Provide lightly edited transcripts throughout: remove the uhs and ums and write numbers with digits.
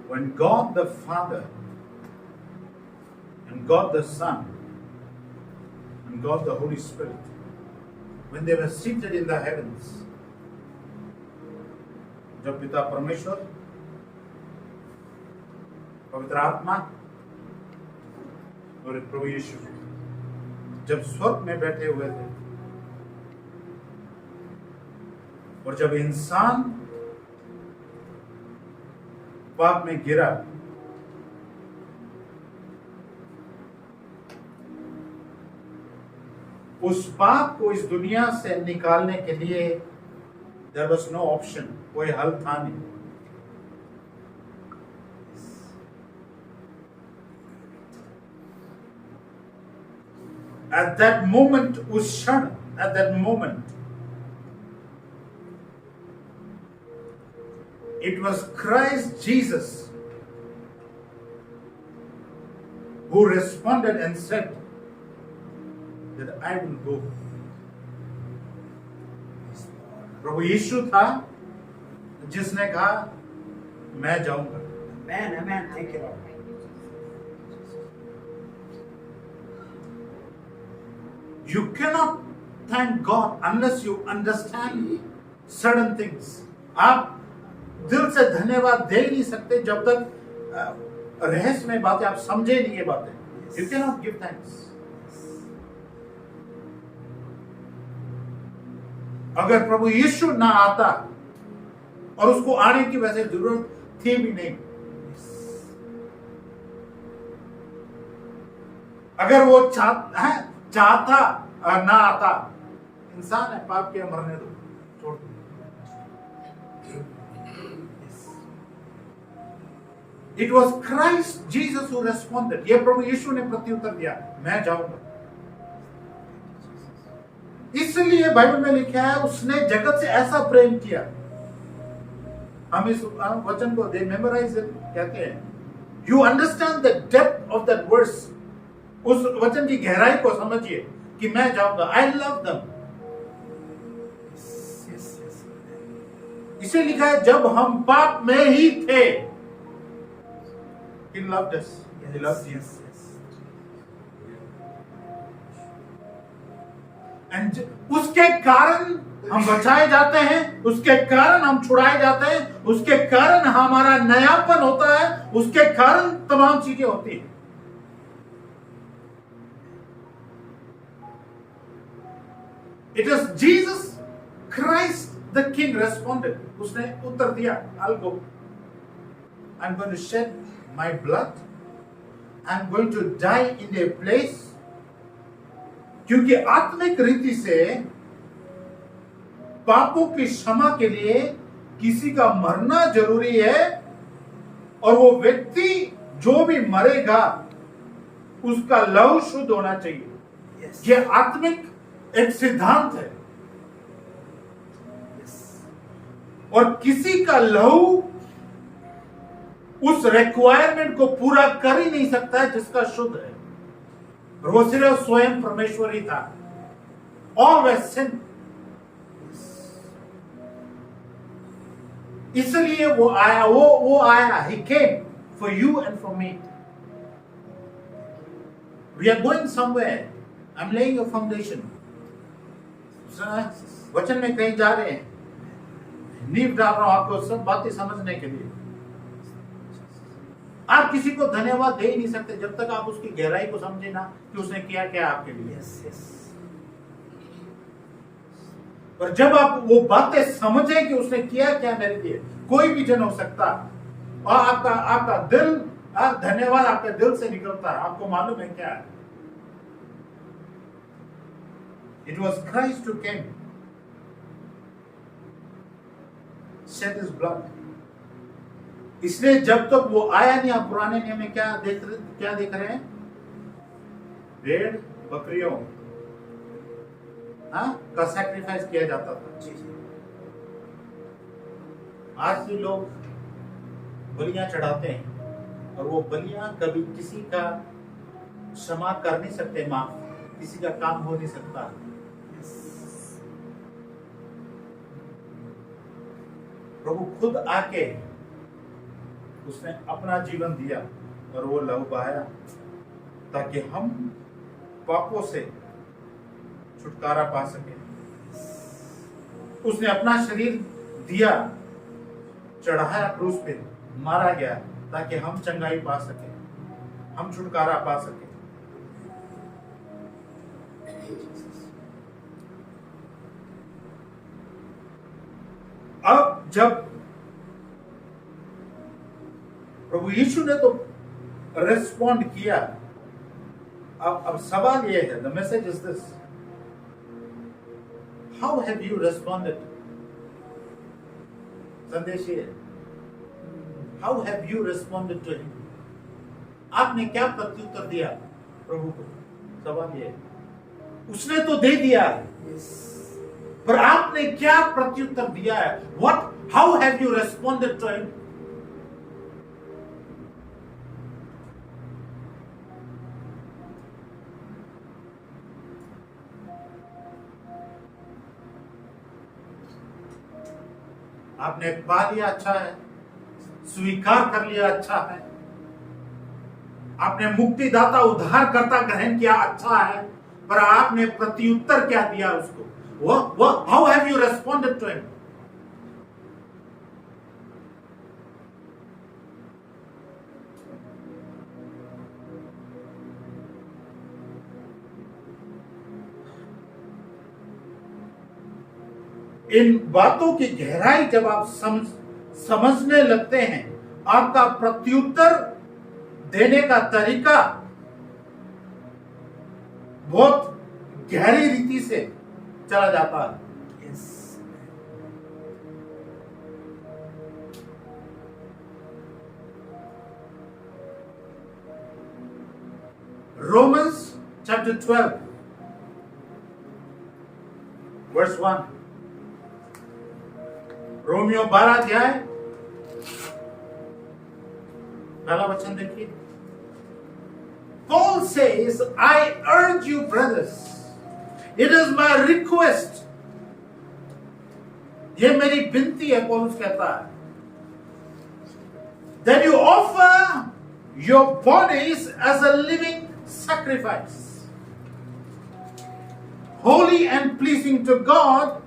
when God the Father and God the Son and God the Holy Spirit, when they were seated in the heavens, जब पिता परमेश्वर, पवित्र आत्मा और प्रभु यीशु जब स्वर्ग में बैठे हुए थे, और जब इंसान पाप में गिरा, उस पाप को इस दुनिया से निकालने के लिए there was no option, कोई हल था नहीं। At that moment, उस क्षण, at that moment, it was Christ Jesus who responded and said that I will go. प्रभु यीशु था जिसने कहा मैं जाऊंगा। Amen, amen. Thank you, Lord. You cannot thank God unless you understand certain things. आप दिल से धन्यवाद दे नहीं सकते जब तक रहस्यमय बातें आप समझे नहीं ये बातें। You cannot give thanks. अगर प्रभु यीशु ना आता और उसको आने की वैसे जरूरत थी भी नहीं, अगर वो चाहता और ना आता, इंसान है, पाप के मरने दो, छोड़ दो। It was Christ Jesus who responded. ये प्रभु यीशु ने प्रत्युत्तर दिया, मैं जाऊंगा। इसलिए बाइबल में लिखा है उसने जगत से ऐसा प्रेम किया। हम इस वचन को दे मेमोराइज कहते हैं। You understand the depth of that verse. उस वचन की गहराई को समझिए कि मैं जाऊंगा। I love them. इसे लिखा है जब हम पाप में ही थे, He loved us. He loved you. And उसके कारण हम बचाए जाते हैं, उसके कारण हम छुड़ाए जाते हैं, उसके कारण हमारा नयापन होता है, उसके कारण तमाम चीजें होती हैं। It is Jesus Christ the King responded. उसने उत्तर दिया, I'll go. I'm going to shed my blood. I'm going to die in a place. क्योंकि आत्मिक रीति से पापों की क्षमा के लिए किसी का मरना जरूरी है, और वो व्यक्ति जो भी मरेगा उसका लहू शुद्ध होना चाहिए। ये आत्मिक एक सिद्धांत है, और किसी का लहू उस रिक्वायरमेंट को पूरा कर ही नहीं सकता है जिसका शुद्ध है, और वो सिर्फ स्वयं परमेश्वर ही था। Always sin. इसलिए वो आया, he came for you and for me. We are going somewhere. I'm laying a foundation. वचन में कहीं जा रहे हैं, नींव डाल रहा हूं आपको सब बातें समझने के लिए। आप किसी को धन्यवाद दे ही नहीं सकते जब तक आप उसकी गहराई को समझे ना कि उसने किया क्या आपके लिए। और जब आप वो बातें समझे कि उसने किया क्या मेरे लिए, कोई भी जन हो सकता, और आपका दिल, धन्यवाद आपके दिल से निकलता है। आपको मालूम है क्या है? It was Christ who came, shed his blood. इसलिए जब तक वो आया नहीं, आप पुराने नियम में क्या देख रहे हैं? भेड़ बकरियों का सैक्रिफाइस किया जाता था। आज भी लोग बलियां चढ़ाते हैं, और वो बलियां कभी किसी का क्षमा कर नहीं सकते, माफ किसी का काम हो नहीं सकता। प्रभु खुद आके उसने अपना जीवन दिया और वो लहू बहाया ताकि हम पापों से छुटकारा पा सके। उसने अपना शरीर दिया, चढ़ाया क्रूस पे, मारा गया ताकि हम चंगाई पा सके, हम छुटकारा पा सके। अब जब प्रभु यीशु ने तो रेस्पॉन्ड किया, अब सवाल यह है, the message is this, how have you responded? संदेश ये, how have you responded to him? आपने क्या प्रत्युत्तर दिया प्रभु को? सवाल ये, उसने तो दे दिया पर आपने क्या प्रत्युत्तर दिया है? What, how have you responded to him? आपने पा लिया, अच्छा है, स्वीकार कर लिया, अच्छा है, आपने मुक्तिदाता उद्धारकर्ता ग्रहण किया, अच्छा है, पर आपने प्रत्युत्तर क्या दिया उसको? How have you responded to him? इन बातों की गहराई जब आप समझने लगते हैं, आपका प्रत्युत्तर देने का तरीका बहुत गहरी रीति से चला जाता है। Romans chapter 12 verse 1, रोमियो 12 अध्याय पहला वचन देखिए। Paul says, I urge you, brothers, it is my request, ये मेरी विनती है, पौलुस कहता है, that you offer your bodies as a living sacrifice, holy and pleasing to God,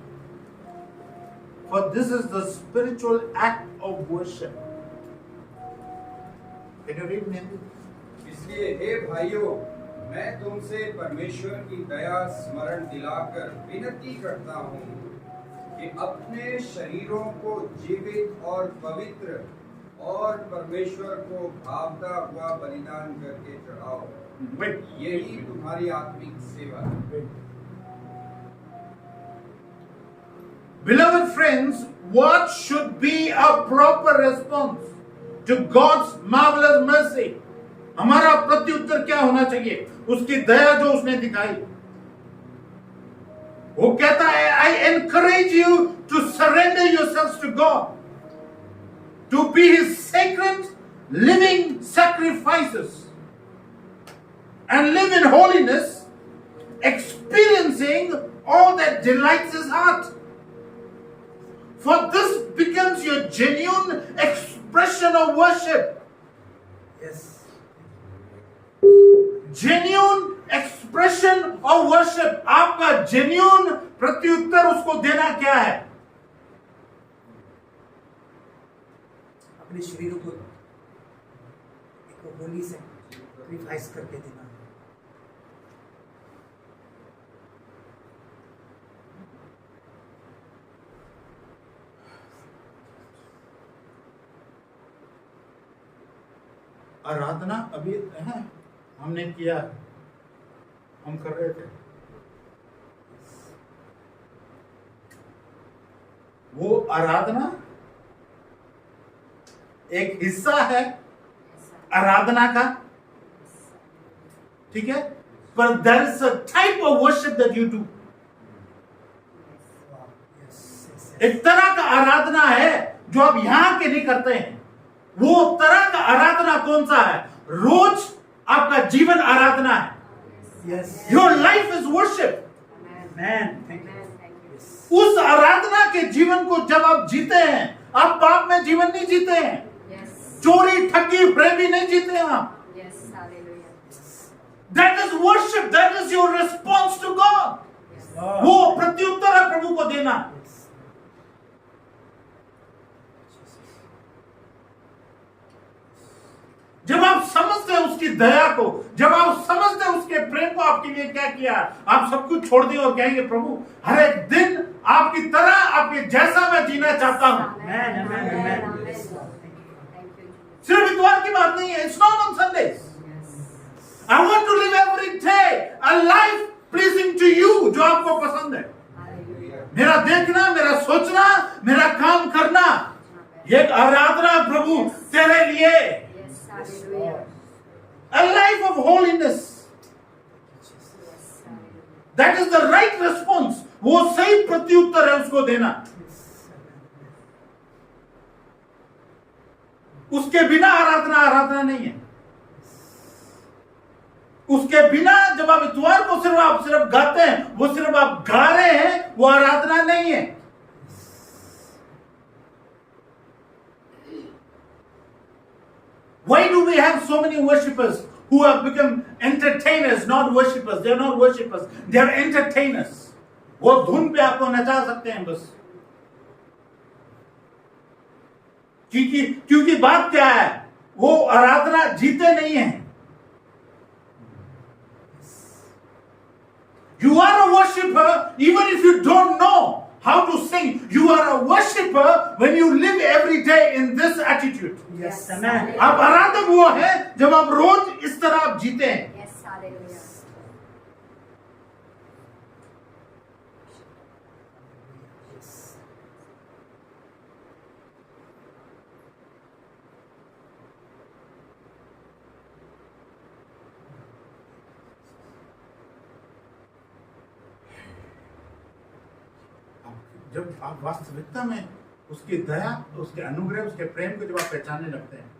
for this is the spiritual act of worship. Can you read me? इसलिए हे भाइयों, मैं तुमसे परमेश्वर की दया स्मरण दिलाकर विनती करता हूँ कि अपने शरीरों को जीवित और पवित्र और परमेश्वर को भावता हुआ बलिदान करके चढ़ाओ, यही तुम्हारी आत्मिक सेवा है। Beloved friends, what should be a proper response to God's marvelous mercy? हमारा प्रत्युत्तर क्या होना चाहिए उसकी दया जो उसने दिखाई? वो कहता है, I encourage you to surrender yourselves to God, to be His sacred living sacrifices and live in holiness, experiencing all that delights His heart. For this becomes your genuine expression of worship. Yes. Genuine expression of worship. आपका genuine प्रत्युत्तर उसको देना क्या है? अपने शरीर को एक होली से सैक्रिफाइस करके देना। आराधना अभी है, हमने किया, हम कर रहे थे, वो आराधना एक हिस्सा है आराधना का, ठीक है, पर there is a type of worship that you do. एक तरह का आराधना है जो आप यहां के नहीं करते हैं। वो तरह का आराधना कौन सा है? रोज आपका जीवन आराधना है। Yes. Your life is worship. Amen. Thank you. उस आराधना के जीवन को जब आप जीते हैं, आप पाप में जीवन नहीं जीते हैं। चोरी ठगी प्रेमी नहीं जीते आप. Yes, hallelujah. That is worship. That is your response to God. Yes. वो प्रत्युत्तर है प्रभु को देना. जब आप समझते हैं उसकी दया को, जब आप समझते हैं उसके प्रेम को आपके लिए क्या किया, आप सब कुछ छोड़ दें और कहेंगे प्रभु हर एक दिन आपकी तरह आपके जैसा मैं जीना चाहता हूं. Amen, amen, amen. Amen. Yes, Lord. Thank you. Thank you, Jesus. सिर्फ इतवार की बात नहीं है. It's not on Sundays. Yes. I want to live every day a life pleasing to you, जो आपको पसंद है. Hallelujah. मेरा देखना, मेरा सोचना, मेरा काम करना, ये एक आराधना प्रभु तेरे लिए. Yes, hallelujah. A life of holiness. Yes, hallelujah. That is the right response. वो सही प्रत्युत्तर है उसको देना. उसके बिना आराधना नहीं है. उसके बिना जब आप इतवार को सिर्फ गाते हैं, वो सिर्फ आप गा रहे हैं, वो आराधना नहीं है. Why do we have so many worshippers who have become entertainers, not worshippers? They are not worshippers, they are entertainers. वो धुन पे आपको नचा सकते हैं बस. क्योंकि बात क्या है, वो आराधना जीते नहीं है. You are a worshipper even if you don't know how to sing. You are a worshipper when you live every day in this attitude. Yes, amen. आप आराधक वो है जब आप रोज इस तरह आप जीते हैं. Yes, hallelujah. Yes. जब आप वास्तविकता में उसकी दया, उसके अनुग्रह, उसके प्रेम को जब आप पहचानने लगते हैं,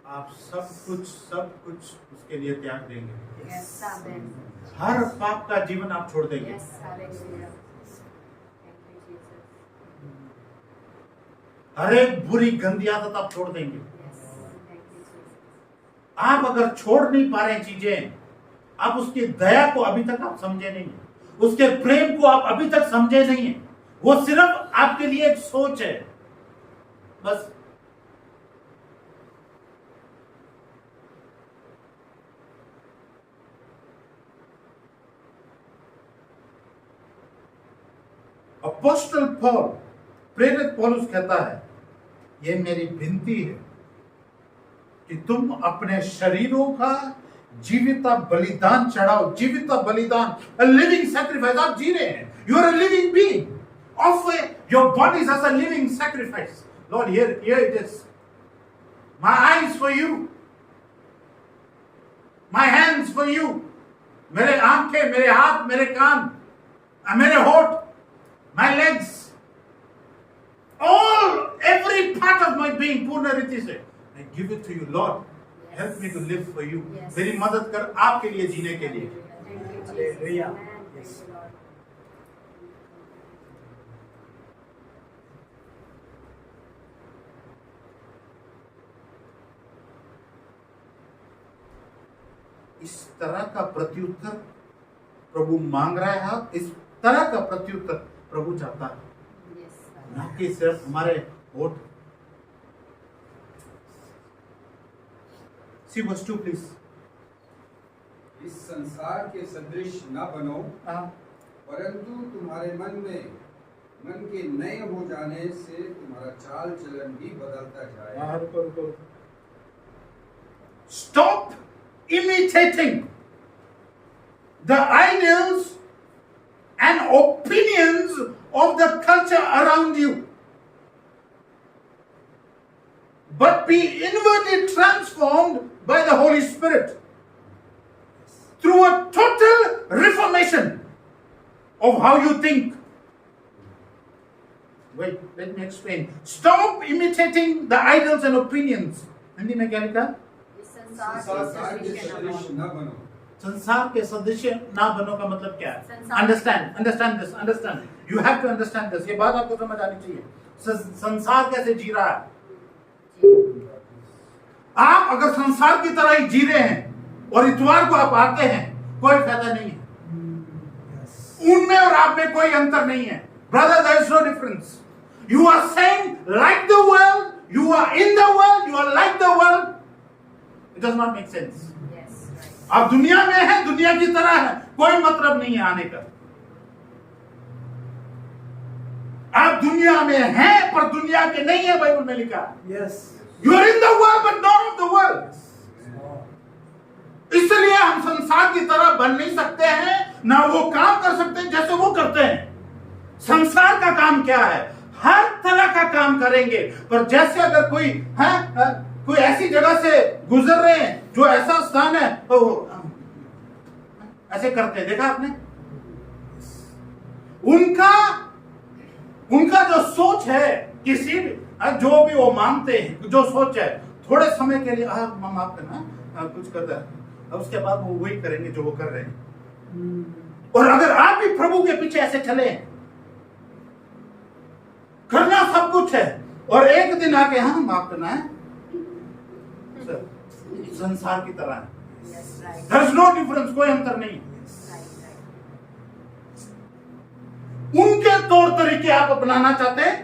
आप सब कुछ उसके लिए त्याग देंगे. Yes, amen. हर पाप का जीवन आप छोड़ देंगे. Yes, hallelujah. Thank you, Jesus. हर एक बुरी गंदी आदत आप छोड़ देंगे. Yes, thank you, Jesus. आप अगर छोड़ नहीं पा रहे चीजें, आप उसकी दया को अभी तक आप समझे नहीं है, उसके प्रेम को आप अभी तक समझे नहीं है. वो सिर्फ आपके लिए एक सोच है बस. अपोस्टल पॉल, प्रेरित पौलुस कहता है, ये मेरी विनती है कि तुम अपने शरीरों का जीवित बलिदान चढ़ाओ. जीवित बलिदान, a living sacrifice. आप जी रहे हैं, you are a living being. Offer your bodies as a living sacrifice. Lord, here it is. My eyes for you, my hands for you. मेरे आंखें, मेरे हाथ, मेरे कान, मेरे होठ, my legs, every part of my being. पूर्ण रीति से I give it to you, Lord. Help me to live for you. Yes. मेरी मदद कर आपके लिए जीने के लिए. Thank you, Jesus. Hallelujah. Amen. Thank Yes. you, Lord. इस तरह का प्रत्युत्तर प्रभु मांग रहा है. इस तरह का प्रत्युत्तर प्रभु चाहता है, Yes, ना कि सिर्फ हमारे होठ. See verse 2 please. इस संसार के सदृश न बनो, परंतु तुम्हारे मन के नए हो जाने से तुम्हारा चाल चलन भी बदलता जाए. Stop imitating the ideals and opinions of the culture around you, but be inwardly transformed by the Holy Spirit through a total reformation of how you think. Wait, let me explain. Stop imitating the idols and opinions. Hindi में क्या लिखा? इस संसार संसार के के सदृश न सदृश बनो। न बनो. संसार के सदृश ना बनो का मतलब क्या है? संसार- Understand this. You have to understand this. ये बात आपको समझ आनी चाहिए. संसार कैसे जी रहा है? आप अगर संसार की तरह ही जी रहे हैं और इतवार को आप आते हैं, कोई फायदा नहीं है। उनमें और आप में कोई अंतर नहीं है। Brother, there is no difference. You are saying like the world, you are in the world, you are like the world. It does not make sense. Yes, right. आप दुनिया में हैं, दुनिया की तरह है, कोई मतलब नहीं है आने का। आप दुनिया में हैं पर दुनिया के नहीं है, बाइबल में लिखा है। Yes. You are in the world but not of the world. इसलिए हम संसार की तरह बन नहीं सकते हैं, ना वो काम कर सकते हैं जैसे वो करते हैं। संसार का काम क्या है? हर तरह का काम करेंगे, पर जैसे अगर कोई है कोई ऐसी जगह से गुजर रहे हैं जो ऐसा स्थान है, तो ऐसे करते हैं, देखा आपने? उनका जो सोच है, किसी भी जो भी वो मानते हैं, जो सोच है, थोड़े समय के लिए माफ करना कुछ कर रहा है, अब उसके बाद वो वही करेंगे जो वो कर रहे हैं। और अगर आप भी प्रभु के पीछे ऐसे चले, करना सब कुछ है, और एक दिन आके माफ करना है, संसार की तरह है। Yes, right. There is no difference, कोई अंतर नहीं। Right, right. उनके तौर तरीके आप अपनाना चाहते हैं,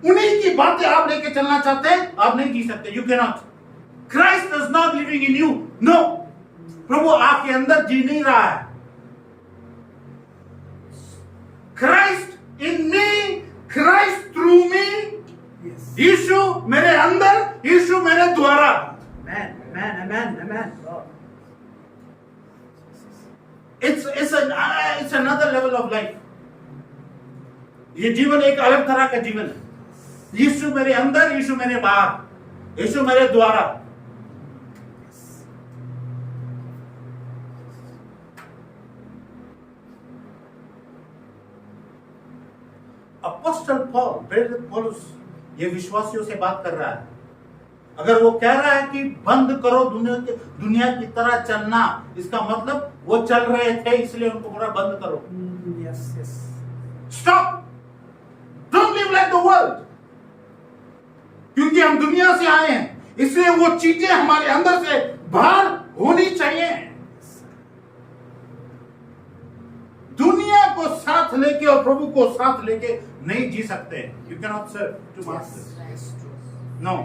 उन्हीं की बातें आप लेके चलना चाहते हैं, आप नहीं जी सकते। You can not. Christ is not living in you. No, प्रभु आपके अंदर जी नहीं रहा है। Christ in me, Christ through me. Yes. Yeshu मेरे अंदर, यीशु मेरे द्वारा। Amen. Amen. Amen. Amen. Lord. It's another level of life. ये जीवन एक अलग तरह का जीवन है। यीशु मेरे अंदर, यीशु मेरे बाहर, यीशु मेरे द्वारा। अपोस्टल पॉल, प्रेरित पौलुस, ये विश्वासियों से बात कर रहा है। अगर वो कह रहा है कि बंद करो दुनिया की तरह चलना, इसका मतलब वो चल रहे थे इसलिए उनको पूरा बंद करो। Yes. Yes. Stop, don't live like the world. क्योंकि हम दुनिया से आए हैं, इसलिए वो चीजें हमारे अंदर से बाहर होनी चाहिए। दुनिया को साथ लेके और प्रभु को साथ लेके नहीं जी सकते। You can not serve two masters. No.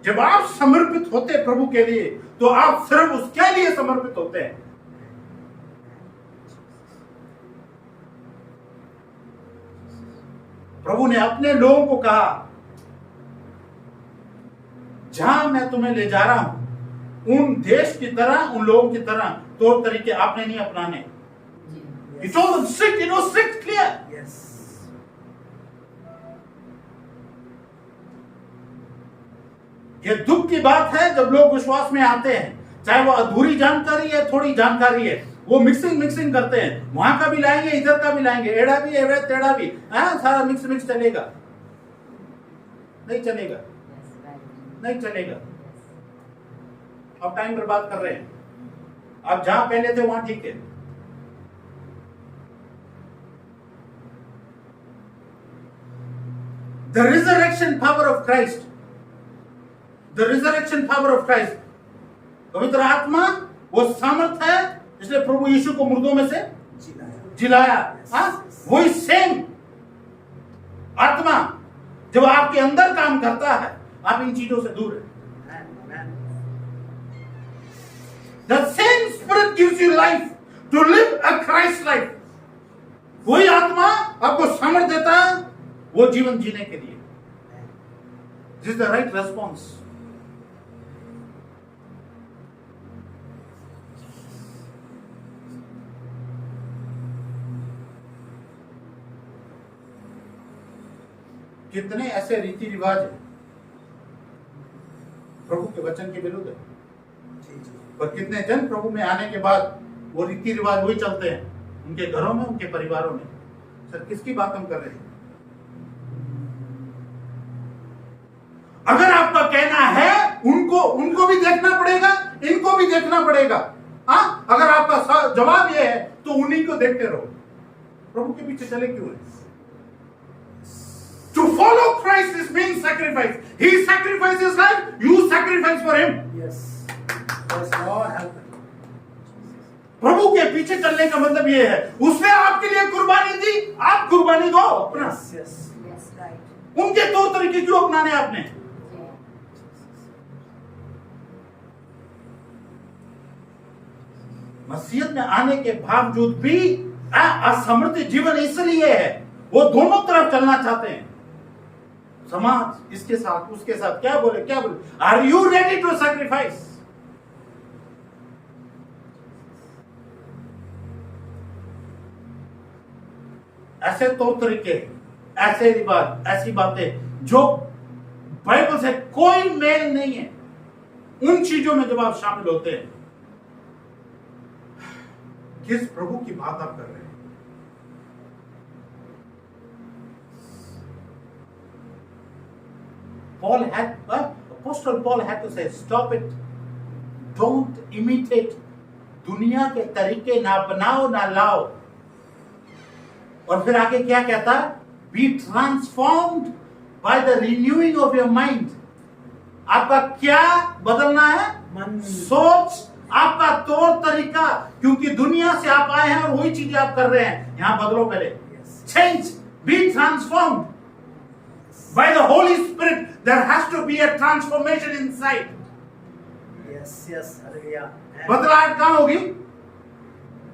जब आप समर्पित होते प्रभु के लिए, तो आप सिर्फ उसके लिए समर्पित होते हैं। प्रभु ने अपने लोगों को कहा, जहां मैं तुम्हें ले जा रहा हूं, उन देश की तरह, उन लोगों की तरह तौर तरीके आपने नहीं अपनाने। He told them strict, strict, clear. Yes. ये दुख की बात है जब लोग विश्वास में आते हैं, चाहे वो अधूरी जानकारी है, थोड़ी जानकारी है, वो मिक्सिंग करते हैं। वहां का भी लाएंगे, इधर का भी लाएंगे, एड़ा भी एवड़ा टेढ़ा भी, सारा मिक्स चलेगा। नहीं चलेगा, Yes, right. नहीं चलेगा। Yes. आप टाइम बर्बाद कर रहे हैं। आप जहां पहले थे वहां ठीक है। The resurrection power of Christ, the resurrection power of Christ, पवित्र आत्मा वो सामर्थ है, इसलिए प्रभु यीशु को मुर्दों में से जिलाया। वही सेम आत्मा जब आपके अंदर काम करता है, आप इन चीजों से दूर है। The same spirit gives you life to live a Christ life. वही आत्मा आपको सामर्थ देता है वो जीवन जीने के लिए। This is the right response. कितने ऐसे रीति रिवाज हैं प्रभु के वचन के विरुद्ध है, पर कितने जन प्रभु में आने के बाद वो रीति रिवाज वही चलते हैं, उनके घरों में, उनके परिवारों में। सर, किसकी बात हम कर रहे हैं? अगर आपका कहना है उनको भी देखना पड़ेगा, इनको भी देखना पड़ेगा, हाँ, अगर आपका जवाब यह है तो उन्हीं को देखते रहो। प्रभु के पीछे चले क्यों है? To follow Christ is means sacrifice. He sacrificed his life, you sacrifice for him. Yes. Yes, Lord, help me. प्रभु के पीछे चलने का मतलब ये है, उसने आपके लिए कुर्बानी दी, आप कुर्बानी दो अपना। Yes, yes. Yes, right. उनके तौर तरीके क्यों अपनाने आपने? Yeah. मसीहत में आने के बावजूद भी असमर्थ जीवन इसलिए है, वो दोनों तरफ चलना चाहते हैं। समाज इसके साथ उसके साथ क्या बोले, are you ready to sacrifice? ऐसे तौर तरीके, ऐसे रिवाज, ऐसी बातें जो बाइबल से कोई मेल नहीं है, उन चीजों में जब आप शामिल होते हैं, किस प्रभु की बात आप कर रहे हैं? Apostle Paul had to say, stop it. Don't imitate. दुनिया के तरीके ना बनाओ ना लाओ। और फिर आगे क्या कहता है? Be transformed by the renewing of your mind. आपका क्या बदलना है? मन। सोच, आपका तौर तरीका, क्योंकि दुनिया से आप आए हैं और वही चीजें आप कर रहे हैं, यहां बदलो पहले। Yes. Change, be transformed by the Holy Spirit. There has to be a transformation inside. Yes, yes, hallelujah. बदलाव कहाँ होगी?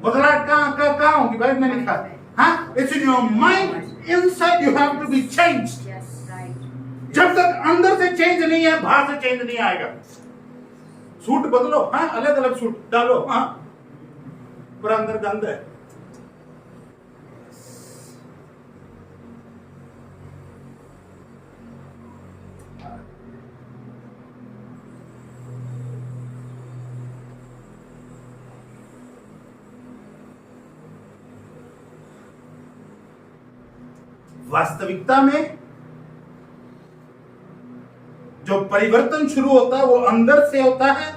बदलाव कहाँ होगी? भाई मैंने लिखा, हाँ? It's in your mind. Inside you have to be changed. Yes, right. जब तक अंदर से चेंज नहीं है, बाहर से चेंज नहीं आएगा। सूट बदलो, हाँ, अलग अलग सूट डालो, हाँ, पर अंदर गंद है। वास्तविकता में जो परिवर्तन शुरू होता है वो अंदर से होता है,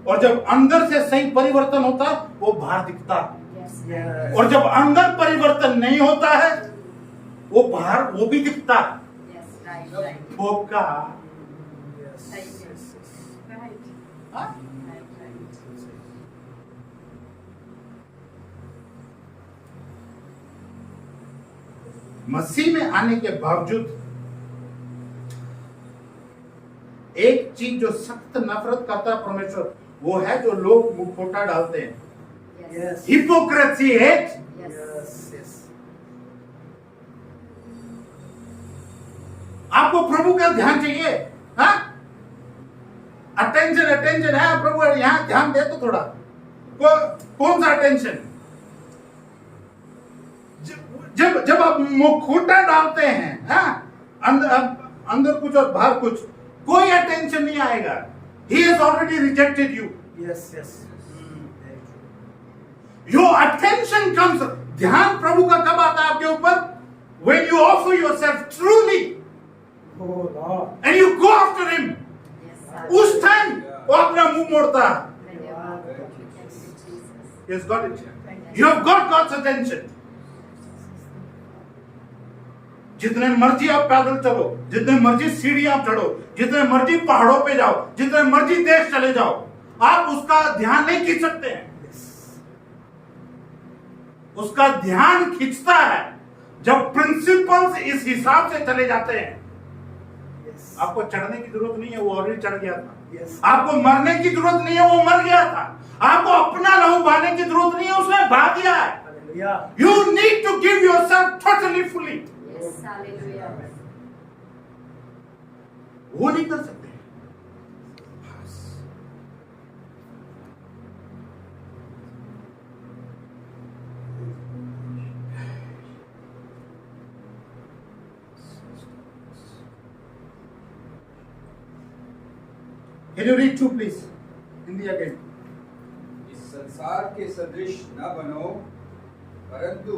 और जब अंदर से सही परिवर्तन होता है वो बाहर दिखता है। Yes, Yes. और जब अंदर परिवर्तन नहीं होता है वो बाहर वो भी दिखता है। yes, right, right. धोखा, Yes, Right. yes, yes. Right, हाँ? right, right. मसीह में आने के बावजूद एक चीज जो सख्त नफरत करता है परमेश्वर, वो है जो लोग मुखौटा डालते हैं। Yes. Yes. Hypocrisy, hate. Yes. Yes, yes. आपको प्रभु का ध्यान चाहिए, हाँ? अटेंशन है, प्रभु यहाँ ध्यान दे तो थोड़ा। कौन सा अटेंशन? जब आप मुखौटा डालते हैं, हाँ? अंदर कुछ और बाहर कुछ, कोई अटेंशन नहीं आएगा। He has already rejected you. Yes, yes. Very true. Your attention comes. ध्यान प्रभु का कब आता है आपके ऊपर? When you offer yourself truly Oh Lord. and you go after him. Yes, sir. उस टाइम वो अपना मुंह मोड़ता है। धन्यवाद। Thank you, Jesus. He has got it. You have got God's attention. जितने मर्जी आप पैदल चलो, जितने मर्जी सीढ़ियां आप चढ़ो, जितने मर्जी पहाड़ों पे जाओ, जितने मर्जी देश चले जाओ, आप उसका ध्यान नहीं खींच सकते हैं। Yes. उसका ध्यान खींचता है जब प्रिंसिपल्स इस हिसाब से चले जाते हैं। Yes. आपको चढ़ने की जरूरत नहीं है, वो ऑलरेडी चढ़ गया था। Yes. आपको मरने की जरूरत नहीं है, वो मर गया था। आपको अपना लहू बहाने की जरूरत नहीं है, उसने बहा दिया है। Hallelujah. You need to give yourself totally fully. Yes, hallelujah. वो नहीं कर सकते। Can you read 2 please? Hindi again. इस संसार के सदृश न बनो, परंतु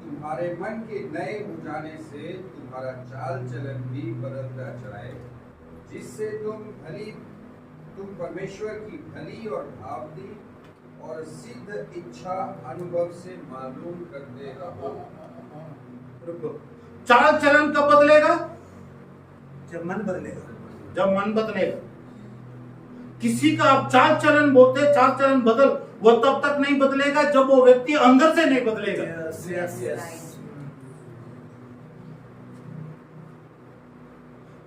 तुम्हारे मन के नए हो जाने से तुम्हारा चाल चलन भी बदलता जाए, जिससे तुम परमेश्वर की भली और भावनी और सिद्ध इच्छा अनुभव से मालूम करते रहो। रुको, चाल चलन कब बदलेगा? जब मन बदलेगा, जब मन बदलेगा। किसी का आप चाल चलन बोलते हैं, चाल चलन बदल, वो तब तक नहीं बदलेगा जब वो व्यक्ति अंदर से नहीं बदलेगा। यस यस यस,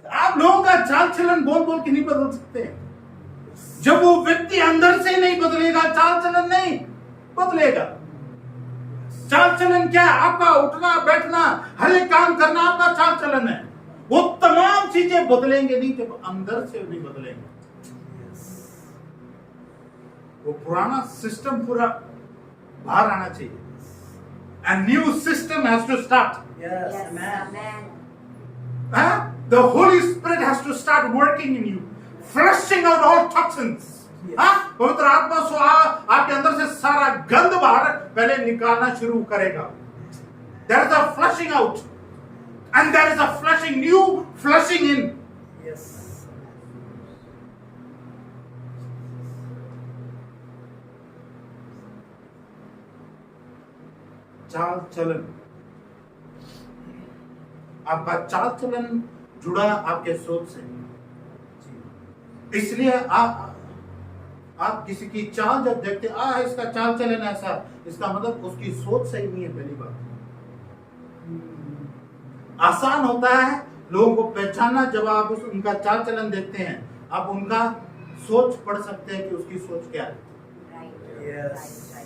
आप लोगों का चाल चलन बोल बोल के नहीं बदल सकते हैं। जब वो व्यक्ति अंदर से नहीं बदलेगा, चाल चलन नहीं बदलेगा। चाल चलन क्या है? आपका उठना बैठना, हर एक काम करना आपका चाल चलन है। वो तमाम चीजें बदलेंगे नहीं जब अंदर से नहीं बदलेंगे। वो पुराना सिस्टम पूरा बाहर आना चाहिए। A new system has to start. Yes Yes, man, amen. The Holy Spirit has to start working in you, flushing out all toxins. Yes. पवित्र आत्मा आपके अंदर से सारा गंद बाहर पहले निकालना शुरू करेगा। There is a flushing out, and there is a flushing, new flushing in. Yes चाल चलन, आपका चाल चलन जुड़ा आपके सोच से। इसलिए आप किसी की चाल जब देखते, इसका चाल चलन ऐसा, इसका मतलब उसकी सोच सही नहीं है। पहली बात, आसान होता है लोगों को पहचानना जब आप उनका चाल चलन देखते हैं। आप उनका सोच पढ़ सकते हैं कि उसकी सोच क्या है। Right. Yes. Right, right.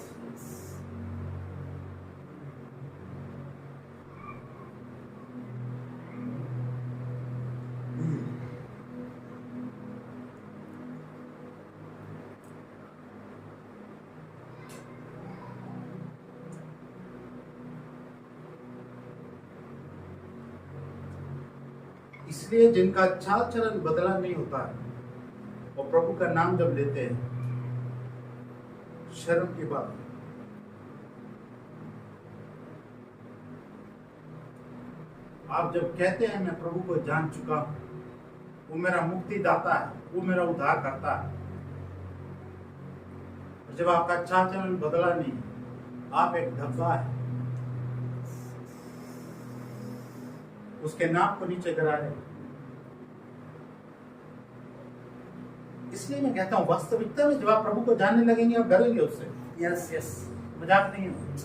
इसलिए जिनका चाल चलन बदला नहीं होता है, और प्रभु का नाम जब लेते हैं, शर्म की बात है। आप जब कहते हैं मैं प्रभु को जान चुका हूं, वो मेरा मुक्ति दाता है, वो मेरा उद्धार करता है, और जब आपका चाल चलन बदला नहीं, आप एक धब्बा है, उसके नाम को नीचे गिरा रहे। इसलिए मैं कहता हूं वास्तविकता में जब आप प्रभु को जानने लगेंगे, आप डरेंगे उससे। यस यस, मजाक नहीं है।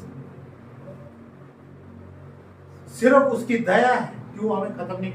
सिर्फ उसकी दया है कि वो हमें खत्म नहीं